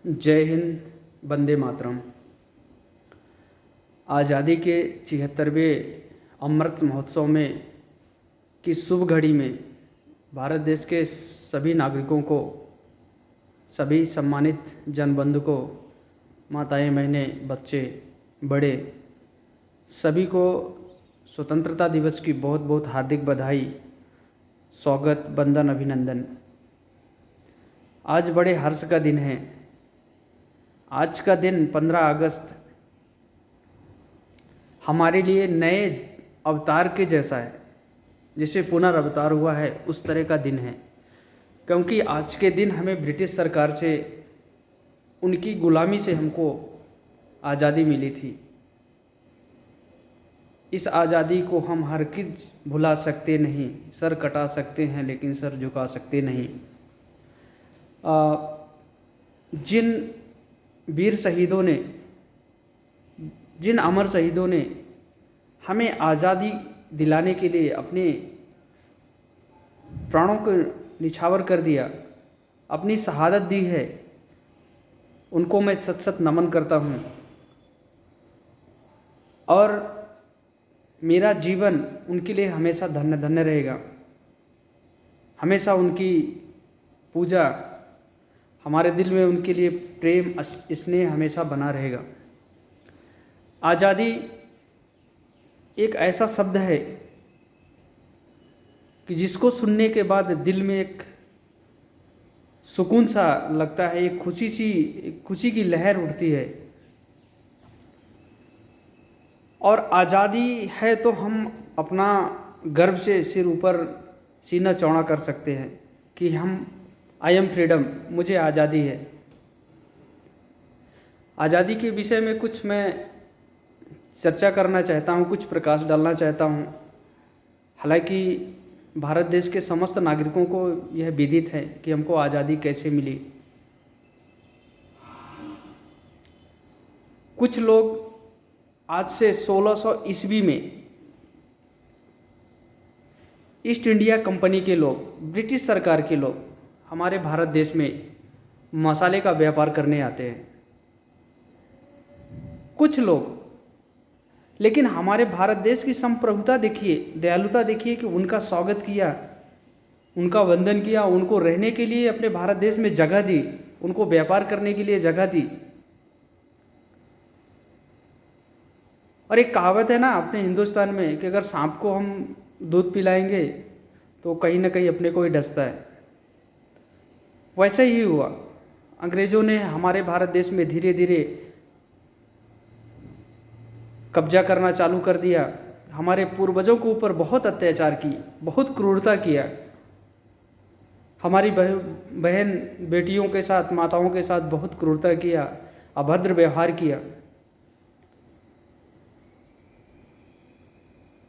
जय हिंद, वंदे मातरम। आज़ादी के 76वें अमृत महोत्सव में की शुभ घड़ी में भारत देश के सभी नागरिकों को, सभी सम्मानित जनबंधु को, माताएं, बहनें, बच्चे, बड़े, सभी को स्वतंत्रता दिवस की बहुत बहुत हार्दिक बधाई, स्वागत, वंदन, अभिनंदन। आज बड़े हर्ष का दिन है। आज का दिन 15 अगस्त हमारे लिए नए अवतार के जैसा है, जैसे पुनर्अवतार हुआ है उस तरह का दिन है, क्योंकि आज के दिन हमें ब्रिटिश सरकार से, उनकी गुलामी से हमको आज़ादी मिली थी। इस आज़ादी को हम हरगिज़ भुला सकते नहीं। सर कटा सकते हैं लेकिन सर झुका सकते नहीं। जिन वीर शहीदों ने, जिन अमर शहीदों ने हमें आज़ादी दिलाने के लिए अपने प्राणों को निछावर कर दिया, अपनी शहादत दी है, उनको मैं सत सत नमन करता हूँ। और मेरा जीवन उनके लिए हमेशा धन्य धन्य रहेगा। हमेशा उनकी पूजा, हमारे दिल में उनके लिए प्रेम स्नेह हमेशा बना रहेगा। आज़ादी एक ऐसा शब्द है कि जिसको सुनने के बाद दिल में एक सुकून सा लगता है, एक खुशी की लहर उठती है। और आज़ादी है तो हम अपना गर्व से सिर ऊपर, सीना चौड़ा कर सकते हैं कि आई एम फ्रीडम, मुझे आज़ादी है। आज़ादी के विषय में कुछ मैं चर्चा करना चाहता हूँ, कुछ प्रकाश डालना चाहता हूँ। हालांकि भारत देश के समस्त नागरिकों को यह विदित है कि हमको आज़ादी कैसे मिली। कुछ लोग आज से 1600 ईस्वी में ईस्ट इंडिया कंपनी के लोग, ब्रिटिश सरकार के लोग हमारे भारत देश में मसाले का व्यापार करने आते हैं, कुछ लोग। लेकिन हमारे भारत देश की संप्रभुता देखिए, दयालुता देखिए कि उनका स्वागत किया, उनका वंदन किया, उनको रहने के लिए अपने भारत देश में जगह दी, उनको व्यापार करने के लिए जगह दी। और एक कहावत है ना अपने हिंदुस्तान में कि अगर सांप को हम दूध पिलाएंगे तो कहीं ना कहीं अपने को ही डसता है। वैसा ही हुआ। अंग्रेज़ों ने हमारे भारत देश में धीरे धीरे कब्जा करना चालू कर दिया। हमारे पूर्वजों के ऊपर बहुत अत्याचार की, बहुत क्रूरता किया। हमारी बहन बेटियों के साथ, माताओं के साथ बहुत क्रूरता किया, अभद्र व्यवहार किया।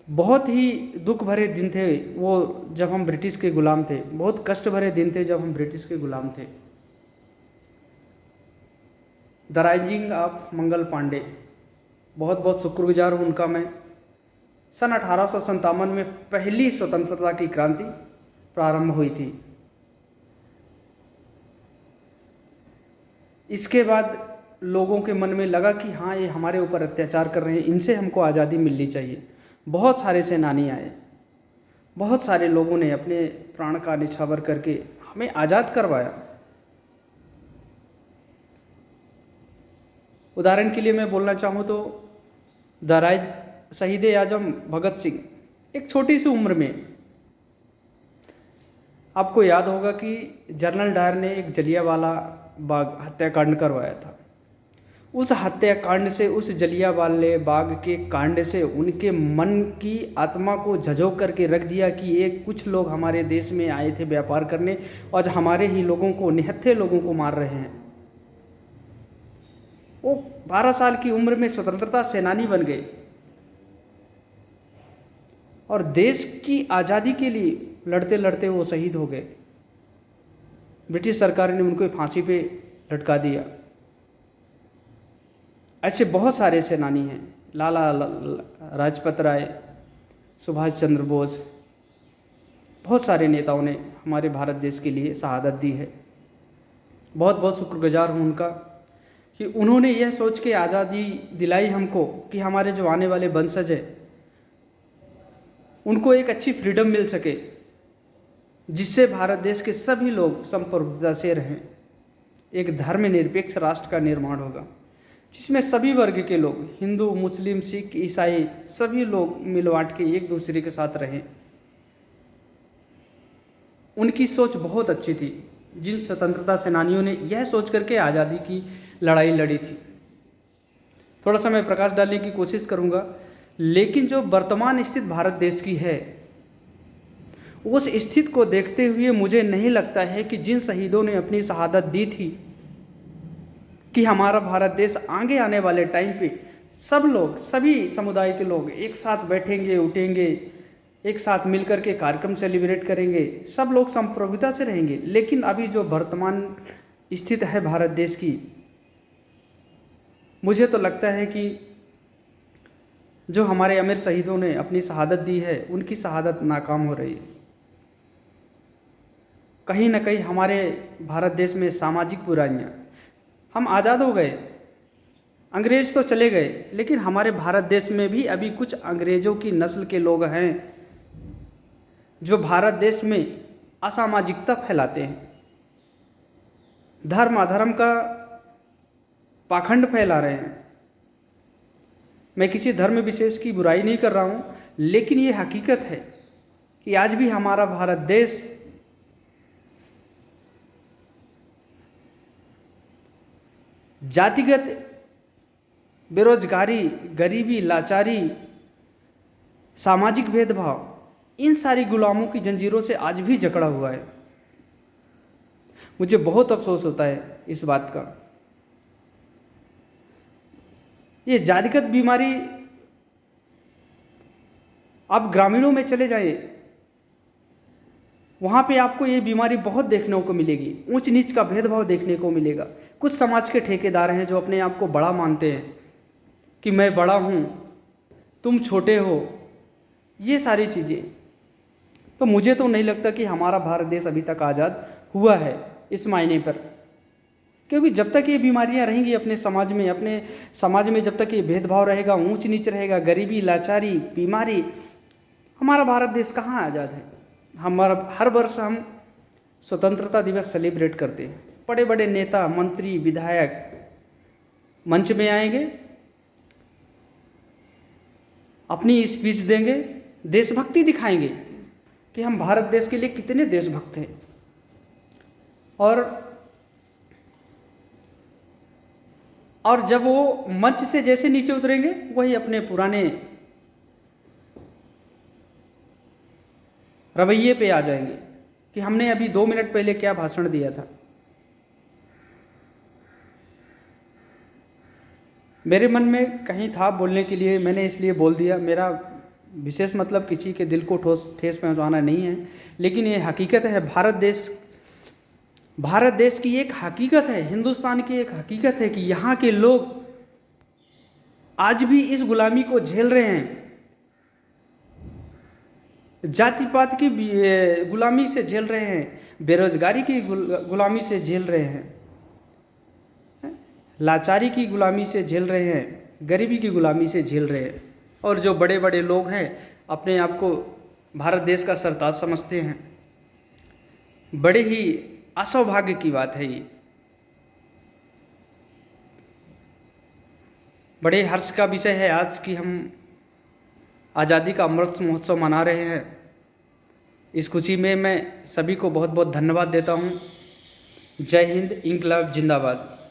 बहुत ही दुख भरे दिन थे वो, जब हम ब्रिटिश के गुलाम थे। बहुत कष्ट भरे दिन थे जब हम ब्रिटिश के गुलाम थे। The rising of Mangal Pandey, बहुत बहुत शुक्रगुजार हूँ उनका मैं। सन 1857 में पहली स्वतंत्रता की क्रांति प्रारंभ हुई थी। इसके बाद लोगों के मन में लगा कि हाँ, ये हमारे ऊपर अत्याचार कर रहे हैं, इनसे हमको आज़ादी मिलनी चाहिए। बहुत सारे सेनानी आए, बहुत सारे लोगों ने अपने प्राण का निछावर करके हमें आज़ाद करवाया। उदाहरण के लिए मैं बोलना चाहूँ तो शहीद आजम भगत सिंह एक छोटी सी उम्र में, आपको याद होगा कि जनरल डायर ने एक जलियांवाला बाग हत्याकांड करवाया था। उस हत्याकांड से, उस जलियांवाले बाग के कांड से उनके मन की आत्मा को झंझोक करके रख दिया कि ये कुछ लोग हमारे देश में आए थे व्यापार करने और हमारे ही लोगों को, निहत्थे लोगों को मार रहे हैं। वो 12 साल की उम्र में स्वतंत्रता सेनानी बन गए और देश की आज़ादी के लिए लड़ते लड़ते वो शहीद हो गए। ब्रिटिश सरकार ने उनको फांसी पे लटका दिया। ऐसे बहुत सारे सेनानी हैं, लाला लाजपत राय, सुभाष चंद्र बोस, बहुत सारे नेताओं ने हमारे भारत देश के लिए शहादत दी है। बहुत बहुत शुक्रगुजार हूँ उनका कि उन्होंने यह सोच के आज़ादी दिलाई हमको कि हमारे जो आने वाले वंशज है उनको एक अच्छी फ्रीडम मिल सके, जिससे भारत देश के सभी लोग संप्रभुता से रहें। एक धर्मनिरपेक्ष राष्ट्र का निर्माण होगा जिसमें सभी वर्ग के लोग, हिंदू, मुस्लिम, सिख, ईसाई, सभी लोग मिल बांट के एक दूसरे के साथ रहें। उनकी सोच बहुत अच्छी थी। जिन स्वतंत्रता सेनानियों ने यह सोच करके आज़ादी की लड़ाई लड़ी थी। थोड़ा सा मैं प्रकाश डालने की कोशिश करूंगा, लेकिन जो वर्तमान स्थिति भारत देश की है, उस स्थिति को देखते हुए मुझे नहीं लगता है कि जिन शहीदों ने अपनी शहादत दी थी कि हमारा भारत देश आगे आने वाले टाइम पे सब लोग, सभी समुदाय के लोग एक साथ बैठेंगे, उठेंगे, एक साथ मिलकर के कार्यक्रम सेलिब्रेट करेंगे, सब लोग संप्रभुता से रहेंगे। लेकिन अभी जो वर्तमान स्थिति है भारत देश की, मुझे तो लगता है कि जो हमारे अमीर शहीदों ने अपनी शहादत दी है, उनकी शहादत नाकाम हो रही है। कहीं ना कहीं हमारे भारत देश में सामाजिक बुराइयाँ, हम आज़ाद हो गए, अंग्रेज तो चले गए, लेकिन हमारे भारत देश में भी अभी कुछ अंग्रेज़ों की नस्ल के लोग हैं जो भारत देश में असामाजिकता फैलाते हैं, धर्म अधर्म का पाखंड फैला रहे हैं। मैं किसी धर्म विशेष की बुराई नहीं कर रहा हूँ, लेकिन ये हकीकत है कि आज भी हमारा भारत देश जातिगत बेरोजगारी, गरीबी, लाचारी, सामाजिक भेदभाव, इन सारी गुलामों की जंजीरों से आज भी जकड़ा हुआ है। मुझे बहुत अफसोस होता है इस बात का। ये जातिगत बीमारी, आप ग्रामीणों में चले जाएं, वहाँ पे आपको ये बीमारी बहुत देखने को मिलेगी। ऊंच नीच का भेदभाव देखने को मिलेगा। कुछ समाज के ठेकेदार हैं जो अपने आप को बड़ा मानते हैं कि मैं बड़ा हूँ, तुम छोटे हो, ये सारी चीज़ें। तो मुझे तो नहीं लगता कि हमारा भारत देश अभी तक आज़ाद हुआ है इस मायने पर, क्योंकि जब तक ये बीमारियां रहेंगी अपने समाज में जब तक ये भेदभाव रहेगा, ऊंच नीच रहेगा, गरीबी, लाचारी, बीमारी, हमारा भारत देश कहाँ आज़ाद है। हर वर्ष हम स्वतंत्रता दिवस सेलिब्रेट करते हैं। बड़े बड़े नेता, मंत्री, विधायक मंच में आएंगे, अपनी स्पीच देंगे, देशभक्ति दिखाएंगे कि हम भारत देश के लिए कितने देशभक्त हैं। और जब वो मंच से जैसे नीचे उतरेंगे, वही अपने पुराने रवैये पे आ जाएंगे कि हमने अभी 2 मिनट पहले क्या भाषण दिया था। मेरे मन में कहीं था बोलने के लिए, मैंने इसलिए बोल दिया। मेरा विशेष मतलब किसी के दिल को ठेस पहुंचाना नहीं है, लेकिन ये हकीकत है। भारत देश की एक हकीकत है, हिंदुस्तान की एक हकीकत है कि यहाँ के लोग आज भी इस गुलामी को झेल रहे हैं, जाति पात की गुलामी से झेल रहे हैं, बेरोजगारी की गुलामी से झेल रहे हैं, लाचारी की गुलामी से झेल रहे हैं, गरीबी की गुलामी से झेल रहे हैं। और जो बड़े बड़े लोग हैं अपने आप को भारत देश का सरताज समझते हैं। बड़े ही असौभाग्य की बात है ये। बड़े हर्ष का विषय है आज कि हम आज़ादी का अमृत महोत्सव मना रहे हैं। इस खुशी में मैं सभी को बहुत बहुत धन्यवाद देता हूँ। जय हिंद, इंकलाब जिंदाबाद।